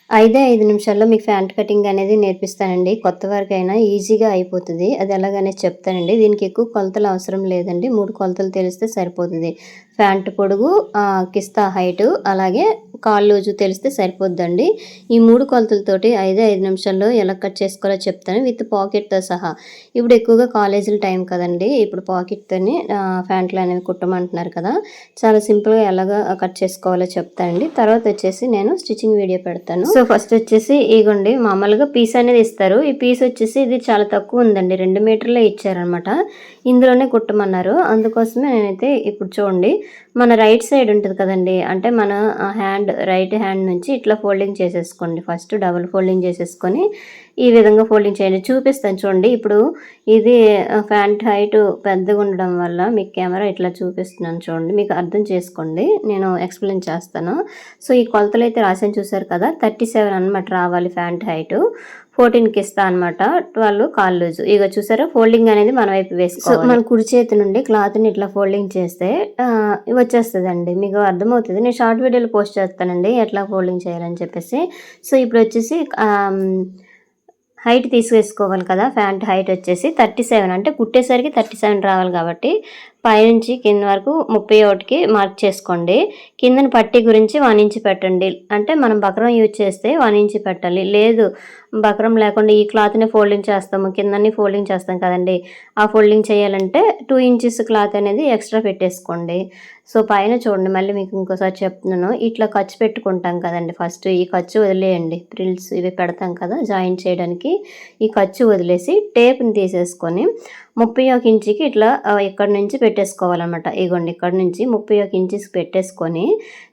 5 నిమిషాల్లో మీకు pant cutting అనేది నేర్పిస్తానండి. కొత్త వారికైనా ఈజీగా అయిపోతది. అది ఎలాగనేది చెప్తానండి. దీనికి ఎక్కువ కొలతలు అవసరం లేదండి. 3 కొలతలు తెలిస్తే సరిపోతది. ఫ్యాంట్ పొడుగు, కిస్తా హైటు, అలాగే కాళ్ళు లూజు తెలిస్తే సరిపోద్దండి. ఈ 3 కొలతలతోటి 5 నిమిషాల్లో ఎలా కట్ చేసుకోవాలో చెప్తాను విత్ పాకెట్‌తో సహా. ఇప్పుడు ఎక్కువగా కాలేజీల టైం కదండీ! ఇప్పుడు పాకెట్‌తోని ఫ్యాంట్లు అనేవి కుట్టమంటున్నారు కదా! చాలా సింపుల్‌గా ఎలాగా కట్ చేసుకోవాలో చెప్తానండి. తర్వాత వచ్చేసి నేను స్టిచ్చింగ్ వీడియో పెడతాను. సో, ఫస్ట్ వచ్చేసి ఇగోండి మామూలుగా పీస్ అనేది ఇస్తారు. ఈ పీస్ వచ్చేసి ఇది చాలా తక్కువ ఉందండి. 2 మీటర్లే ఇచ్చారనమాట. ఇందులోనే కుట్టమన్నారు. అందుకోసమే నేనైతే ఇప్పుడు చూడండి, మన రైట్ సైడ్ ఉంటది కదండీ! అంటే మన రైట్ హ్యాండ్ నుంచి ఇట్లా ఫోల్డింగ్ చేసేసుకోండి. ఫస్ట్ డబుల్ ఫోల్డింగ్ చేసేసుకొని ఈ విధంగా ఫోల్డింగ్ చేయండి. చూపిస్తాను చూడండి. ఇప్పుడు ఇది ఫ్యాంట్ హైట్ పెద్దగా ఉండడం వల్ల మీకు కెమెరా ఇట్లా చూపిస్తున్నాను చూడండి. మీకు అర్థం చేసుకోండి. నేను ఎక్స్‌ప్లెయిన్ చేస్తాను. సో, ఈ కొలతలైతే రాసాను చూసారు కదా! 37 అనమాట రావాలి ఫ్యాంట్ హైటు. 14కి ఇస్తా అనమాట. 12 కాళ్ళు లూజు. ఇగో చూసారా ఫోల్డింగ్ అనేది మన వైపు వేసుకోవాలి. సో, మన కుడి చేతి నుండి క్లాత్‌ని ఇట్లా ఫోల్డింగ్ చేస్తే వచ్చేస్తదండి. మీకు అర్థమవుతది. నేను షార్ట్ వీడియోలో పోస్ట్ చేస్తానండి ఎట్లా ఫోల్డింగ్ చేయాలని చెప్పేసి. సో, ఇప్పుడొచ్చేసి హైట్ తీసేసుకోవాలి కదా! ప్యాంట్ హైట్ వచ్చేసి 37 అంటే కుట్టేసరికి 37 రావాలి కాబట్టి పైనుంచి కింద వరకు 31కి మార్క్ చేసుకోండి. కిందన పట్టీ గురించి 1 ఇంచ్ పెట్టండి. అంటే మనం బక్రం యూజ్ చేస్తే 1 ఇంచ్ పెట్టాలి. లేదు బక్రం లేకుండా ఈ క్లాత్‌ని ఫోల్డింగ్ చేస్తాము. కిందన్ని ఫోల్డింగ్ చేస్తాం కదండీ! ఆ ఫోల్డింగ్ చేయాలంటే 2 ఇంచెస్ క్లాత్ అనేది ఎక్స్ట్రా పెట్టేసుకోండి. సో, పైన చూడండి మళ్ళీ మీకు ఇంకోసారి చెప్తున్నాను. ఇట్లా ఖర్చు పెట్టుకుంటాం కదండీ! ఫస్ట్ ఈ ఖర్చు వదిలేయండి. ఫ్రిల్స్ ఇవి పెడతాం కదా! జాయింట్ చేయడానికి ఈ ఖర్చు వదిలేసి టేప్‌ని తీసేసుకొని 31 ఇంచుకి ఇట్లా ఇక్కడి నుంచి పెట్టేసుకోవాలన్నమాట. ఇగోండి ఇక్కడి నుంచి 31 ఇంచెస్ పెట్టేసుకొని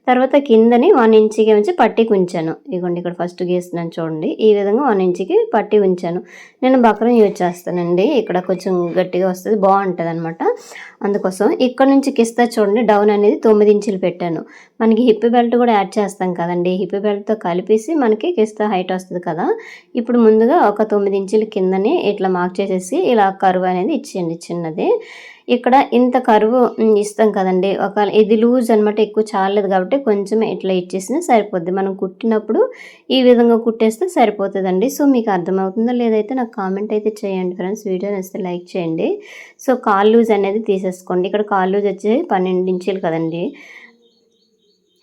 తర్వాత కిందని 1 ఇంచుకి ఉంచి పట్టీకి ఉంచాను. ఇగోండి ఇక్కడ ఫస్ట్ గీస్తున్నాను చూడండి. ఈ విధంగా 1 ఇంచుకి పట్టీ ఉంచాను. నేను బక్రం యూజ్ చేస్తానండి. ఇక్కడ కొంచెం గట్టిగా వస్తది. బావుంటదనమాట. అందుకోసం ఇక్కడ నుంచి కిస్తా చూడండి డౌన్ అనేది 9 ఇంచులు పెట్టాను. మనకి హిప్ బెల్ట్ కూడా యాడ్ చేస్తాం కదండీ! హిప్ బెల్ట్‌తో కలిపేసి మనకి కిస్తా హైట్ వస్తది కదా! ఇప్పుడు ముందుగా ఒక 9 ఇంచుల కిందని ఇట్లా మార్క్ చేసేసి ఇలా కర్వ్ అనేది ఇచ్చేయండి చిన్నది. ఇక్కడ ఇంత కర్వ్ ఇస్తాం కదండీ! ఇది లూజ్ అనమాట ఎక్కువ చాలలేదు కాబట్టి కొంచెం ఇట్లా ఇచ్చేసినా సరిపోద్ది. మనం కుట్టినప్పుడు ఈ విధంగా కుట్టేస్తే సరిపోతదండి. సో, మీకు అర్థమవుతుందో లేదైతే నాకు కామెంట్ అయితే చేయండి ఫ్రెండ్స్. వీడియో నచ్చితే లైక్ చేయండి. సో, కాళ్ళు లూజ్ అనేది తీసేసుకోండి. ఇక్కడ కాళ్ళు లూజ్ వచ్చి 12 ఇంచులు కదండీ!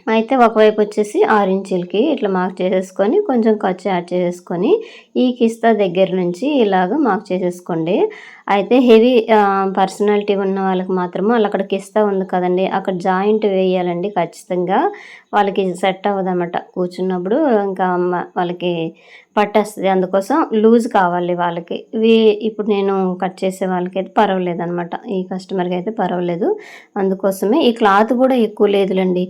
అయితే ఒకవైపు వచ్చేసి 6 ఇంచులకి ఇట్లా మార్క్ చేసేసుకొని కొంచెం ఖర్చు యాడ్ చేసేసుకొని ఈ కిస్తా దగ్గర నుంచి ఇలాగ మార్క్ చేసేసుకోండి. అయితే హెవీ పర్సనాలిటీ ఉన్న వాళ్ళకి మాత్రము అక్కడ కిస్తా ఉంది కదండీ! అక్కడ జాయింట్ వేయాలండి ఖచ్చితంగా. వాళ్ళకి సెట్ అవ్వదనమాట. కూర్చున్నప్పుడు ఇంకా వాళ్ళకి పట్టేస్తది. అందుకోసం లూజ్ కావాలి వాళ్ళకి. ఇప్పుడు నేను కట్ చేసే వాళ్ళకైతే పర్వాలేదనమాట. ఈ కస్టమర్‌కి అయితే పర్వాలేదు. అందుకోసమే ఈ క్లాత్ కూడా ఎక్కువ లేదులెండి.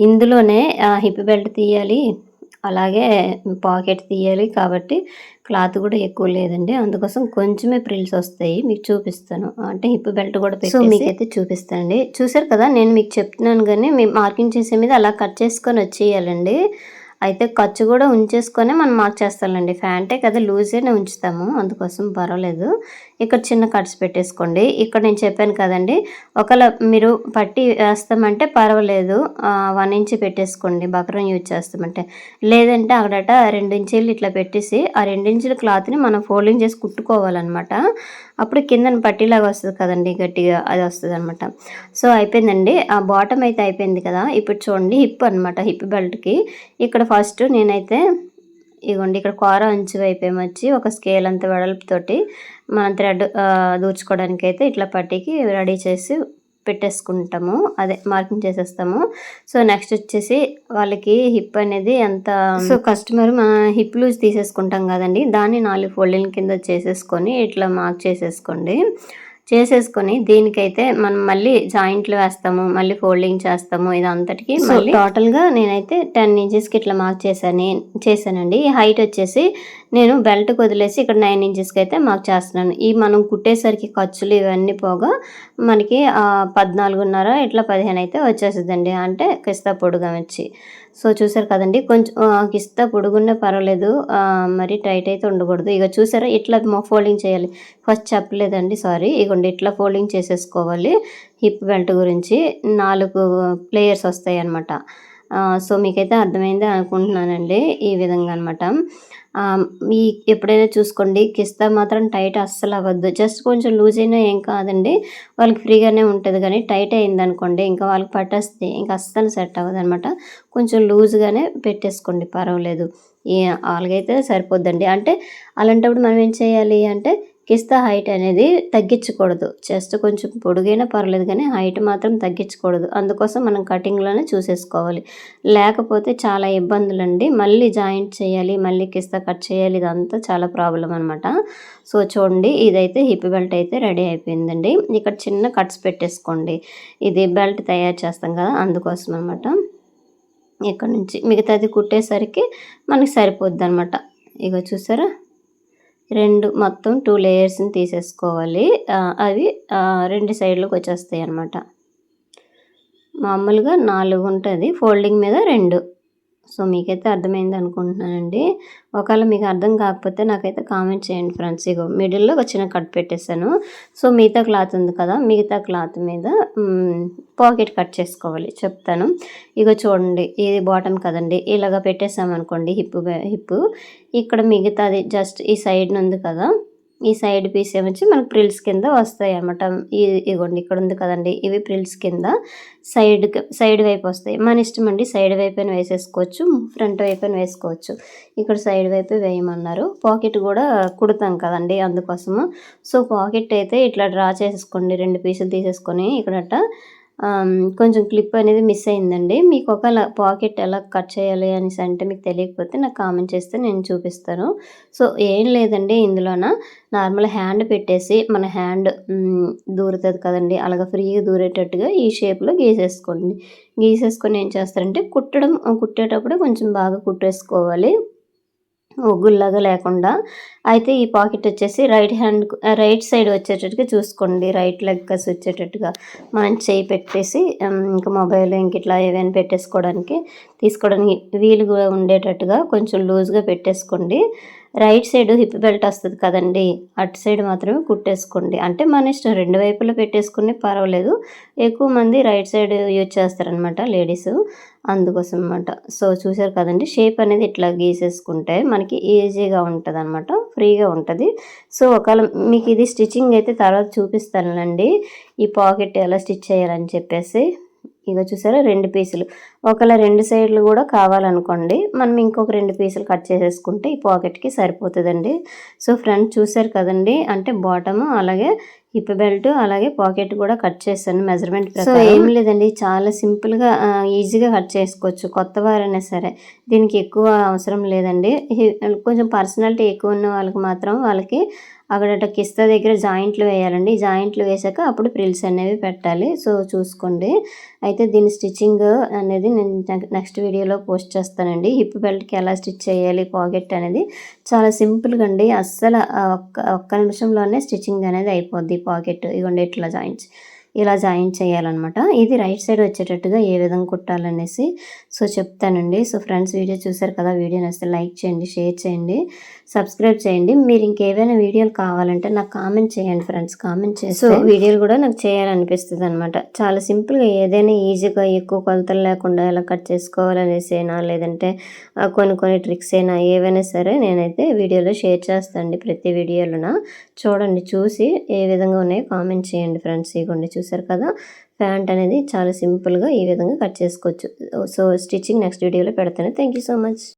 ఇందులోనే హిప్ బెల్ట్ తీయాలి. అలాగే పాకెట్ తీయాలి కాబట్టి క్లాత్ కూడా ఎక్కువ లేదండి. అందుకోసం కొంచెమే ఫ్రిల్స్ వస్తాయి. మీకు చూపిస్తాను. అంటే హిప్ బెల్ట్ కూడా పెట్టేసి మీకైతే చూపిస్తానండి. చూసారు కదా! నేను మీకు చెప్తున్నాను గానీ మార్కింగ్ చేసే మీద అలా కట్ చేసుకొని వచ్చేయాలండి. అయితే ఖర్చు కూడా ఉంచేసుకొనే మనం మార్క్ చేస్తాంలెండి. ఫ్యాంటే కదా లూజేనే ఉంచుతాము. అందుకోసం పర్వాలేదు. ఇక్కడ చిన్న కట్స్ పెట్టేసుకోండి. ఇక్కడ నేను చెప్పాను కదండీ! ఒకవేళ మీరు పట్టీ వేస్తామంటే పర్వాలేదు. 1 ఇంచ్ పెట్టేసుకోండి బక్రం యూజ్ చేస్తామంటే. లేదంటే అక్కడట 2 ఇంచీలు ఇట్లా పెట్టేసి ఆ 2 ఇంచుల క్లాత్‌ని మనం ఫోల్డింగ్ చేసి కుట్టుకోవాలనమాట. అప్పుడు కిందన పట్టీలాగా వస్తది కదండీ! గట్టిగా అది వస్తదనమాట. సో, అయిపోయిందండి. ఆ బాటమ్ అయితే అయిపోయింది కదా! ఇప్పుడు చూడండి హిప్ అనమాట. హిప్ బెల్ట్‌కి ఇక్కడ ఫస్ట్ నేనైతే ఇగోండి ఇక్కడ కూర అంచు వైపేమొచ్చి ఒక స్కేల్ అంత వెడల్పుతోటి మనం థ్రెడ్ దూర్చుకోవడానికైతే ఇట్లా పట్టీకి రెడీ చేసి పెట్టేసుకుంటాము. అదే మార్కింగ్ చేసేస్తాము. సో, నెక్స్ట్ వచ్చేసి వాళ్ళకి హిప్ అనేది ఎంత సో, కస్టమర్ మన హిప్ లూజ్ తీసేసుకుంటాం కదండీ! దాన్ని 4 ఫోల్డింగ్ కింద చేసేసుకొని ఇట్లా మార్క్ చేసేసుకోండి. చేసేసుకొని దీనికైతే మనం మళ్ళీ జాయింట్లు వేస్తాము. మళ్ళీ ఫోల్డింగ్ చేస్తాము. ఇదంతటికి మళ్ళీ టోటల్‌గా నేనైతే 10 ఇంచెస్‌కి ఇట్లా మార్క్ చేశానండి. ఈ హైట్ వచ్చేసి నేను బెల్ట్‌కి వదిలేసి ఇక్కడ 9 ఇంచెస్‌కి అయితే మార్క్ చేస్తున్నాను. ఈ మనం కుట్టేసరికి ఖర్చులు ఇవన్నీ పోగా మనకి 14.5 ఇట్లా 15 అయితే వచ్చేస్తదండి. అంటే కిస్తా పొడుగు వచ్చి. సో, చూసారు కదండీ! కొంచెం కిస్తా పొడుగున్నా పర్వాలేదు. మరీ టైట్ అయితే ఉండకూడదు. ఇగ చూసారా ఇట్లా ఫోల్డింగ్ చేయాలి. ఫస్ట్ చెప్పలేదండి సారీ. ఇగోండి ఇట్లా ఫోల్డింగ్ చేసేసుకోవాలి. హిప్ బెల్ట్ గురించి 4 ప్లేయర్స్ వస్తాయన్నమాట. సో మీకైతే అర్థమైందే అనుకుంటున్నానండి. ఈ విధంగా అనమాట. మీ ఎప్పుడైనా చూసుకోండి, కిస్తా మాత్రం టైట్ అస్సలు అవ్వద్దు. జస్ట్ కొంచెం లూజ్ అయినా ఏం కాదండి, వాళ్ళకి ఫ్రీగానే ఉంటుంది. కానీ టైట్ అయిందనుకోండి ఇంకా వాళ్ళకి పట్టేస్తుంది, ఇంకా అస్సలు సెట్ అవ్వదనమాట. కొంచెం లూజ్గానే పెట్టేసుకోండి, పర్వాలేదు. వాళ్ళకైతే సరిపోద్దండి. అంటే అలాంటప్పుడు మనం ఏం చేయాలి అంటే కిస్తా హైట్ అనేది తగ్గించకూడదు. చెస్ట్ కొంచెం పొడుగైనా పర్లేదు కానీ హైట్ మాత్రం తగ్గించకూడదు. అందుకోసం మనం కటింగ్లోనే చూసేసుకోవాలి. లేకపోతే చాలా ఇబ్బందులండి. మళ్ళీ జాయింట్ చేయాలి, మళ్ళీ కిస్తా కట్ చేయాలి, ఇదంతా చాలా ప్రాబ్లం అనమాట. సో చూడండి, ఇదైతే హిప్ బెల్ట్ అయితే రెడీ అయిపోయిందండి. ఇక్కడ చిన్న కట్స్ పెట్టేసుకోండి. ఇది బెల్ట్ తయారు చేస్తాం కదా, అందుకోసం అనమాట. ఇక్కడ నుంచి మిగతాది కుట్టేసరికి మనకి సరిపోద్ది అనమాట. ఇగో చూసారా, మొత్తం 2 లేయర్స్ని తీసేసుకోవాలి. అవి 2 సైడ్లకు వచ్చేస్తాయి అన్నమాట. మామూలుగా 4 ఉంటుంది, ఫోల్డింగ్ మీద 2. సో మీకైతే అర్థమైంది అనుకుంటున్నానండి. ఒకవేళ మీకు అర్థం కాకపోతే నాకైతే కామెంట్ చేయండి ఫ్రెండ్స్. ఇగో మిడిల్లో ఒక చిన్న కట్ పెట్టేశాను. సో మిగతా క్లాత్ ఉంది కదా, మిగతా క్లాత్ మీద పాకెట్ కట్ చేసుకోవాలి, చెప్తాను. ఇగో చూడండి, ఇది బాటమ్ కదండి, ఇలాగ పెట్టేసామనుకోండి హిప్ ఇక్కడ మిగతాది జస్ట్ ఈ సైడ్ ఉంది కదా, ఈ సైడ్ పీస్ ఏమొచ్చి మనకు ప్రిల్స్ కింద వస్తాయి అన్నమాట. ఇగోండి ఇక్కడ ఉంది కదండి, ఇవి ప్రిల్స్ కింద సైడ్ వైపు వస్తాయి. మన ఇష్టం అండి, సైడ్ వైపు అయినా వేసేసుకోవచ్చు, ఫ్రంట్ వైపు అయినా వేసుకోవచ్చు. ఇక్కడ సైడ్ వైపు వేయమన్నారు. పాకెట్ కూడా కుడతాం కదండి, అందుకోసము. సో పాకెట్ అయితే ఇట్లా డ్రా చేసుకోండి, 2 పీసులు తీసేసుకొని ఇక్కడట కొంచెం క్లిప్ అనేది మిస్ అయిందండి. మీకు ఒకవేళ పాకెట్ ఎలా కట్ చేయాలి అనేసి అంటే మీకు తెలియకపోతే నాకు కామెంట్ చేస్తే నేను చూపిస్తాను. సో ఏం లేదండి, ఇందులోన నార్మల్ హ్యాండ్ పెట్టేసి మన హ్యాండ్ దూరుతుంది కదండి, అలాగ ఫ్రీగా దూరేటట్టుగా ఈ షేప్లో గీసేసుకోండి. గీసేసుకొని ఏం చేస్తారంటే కుట్టేటప్పుడు కొంచెం బాగా కుట్టేసుకోవాలి, ఒగ్గుల్లాగా లేకుండా. అయితే ఈ పాకెట్ వచ్చేసి రైట్ సైడ్ వచ్చేటట్టుగా చూసుకోండి, రైట్ లెగ్ కసి వచ్చేటట్టుగా మనం చేయి పెట్టేసి ఇంకా మొబైల్ ఇంక ఇట్లా ఏవైనా తీసుకోవడానికి వీలుగా ఉండేటట్టుగా కొంచెం లూజ్గా పెట్టేసుకోండి. రైట్ సైడ్ హిప్ బెల్ట్ వస్తుంది కదండి, అటు సైడ్ మాత్రమే కుట్టేసుకోండి. అంటే మన ఇష్టం, 2 వైపులా పెట్టేసుకునే పర్వాలేదు. ఎక్కువ మంది రైట్ సైడ్ యూజ్ చేస్తారనమాట లేడీస్, అందుకోసం అనమాట. సో చూసారు కదండి, షేప్ అనేది ఇట్లా గీసేసుకుంటే మనకి ఈజీగా ఉంటుంది అనమాట, ఫ్రీగా ఉంటుంది. సో ఒకవేళ మీకు ఇది స్టిచ్చింగ్ అయితే తర్వాత చూపిస్తానండి, ఈ పాకెట్ ఎలా స్టిచ్ చేయాలని చెప్పేసి. ఇక చూసారా, 2 పీసులు. ఒకవేళ 2 సైడ్లు కూడా కావాలనుకోండి, మనం ఇంకొక 2 పీసులు కట్ చేసేసుకుంటే ఈ పాకెట్కి సరిపోతుందండి. సో ఫ్రంట్ చూసారు కదండి, అంటే బాటము అలాగే హిప్ బెల్ట్ అలాగే పాకెట్ కూడా కట్ చేశాను మెజర్మెంట్ ప్రకారం. సో ఏం లేదండి, చాలా సింపుల్గా ఈజీగా కట్ చేసుకోవచ్చు, కొత్త వారైనా సరే. దీనికి ఎక్కువ అవసరం లేదండి. కొంచెం పర్సనాలిటీ ఎక్కువ ఉన్న వాళ్ళకి మాత్రం వాళ్ళకి అక్కడ కిస్తా దగ్గర జాయింట్లు వేయాలండి. జాయింట్లు వేసాక అప్పుడు ప్రిల్స్ అనేవి పెట్టాలి. సో చూసుకోండి. అయితే దీని స్టిచ్చింగ్ అనేది నేను నెక్స్ట్ వీడియోలో పోస్ట్ చేస్తానండి. హిప్ బెల్ట్కి ఎలా స్టిచ్ చేయాలి పాకెట్ అనేది చాలా సింపుల్గా అండి, అస్సలు ఒక్క నిమిషంలోనే స్టిచ్చింగ్ అనేది అయిపోద్ది. పాకెట్ ఇవ్వండి ఇలా జాయిన్ చేయాలన్నమాట. ఇది రైట్ సైడ్ వచ్చేటట్టుగా ఏ విధంగా కుట్టాలనేసి సో చెప్తానండి. సో ఫ్రెండ్స్, వీడియో చూసారు కదా, వీడియో నచ్చితే లైక్ చేయండి, షేర్ చేయండి, సబ్స్క్రైబ్ చేయండి. మీరు ఇంకేమైనా వీడియోలు కావాలంటే నాకు కామెంట్ చేయండి ఫ్రెండ్స్. కామెంట్ చేస్తే వీడియోలు కూడా నాకు చేయాలనిపిస్తుంది అనమాట. చాలా సింపుల్గా ఏదైనా ఈజీగా ఎక్కువ కొలతలు లేకుండా ఎలా కట్ చేసుకోవాలనేసైనా లేదంటే కొన్ని ట్రిక్స్ అయినా ఏవైనా సరే నేనైతే వీడియోలో షేర్ చేస్తానండి. ప్రతి వీడియోలోన చూడండి, చూసి ఏ విధంగా ఉన్నాయో కామెంట్ చేయండి ఫ్రెండ్స్. ఇవ్వండి చూసారు కదా, ప్యాంట్ అనేది చాలా సింపుల్గా ఈ విధంగా కట్ చేసుకోవచ్చు. సో స్టిచ్చింగ్ నెక్స్ట్ వీడియోలో పెడతాను. Thank you so much.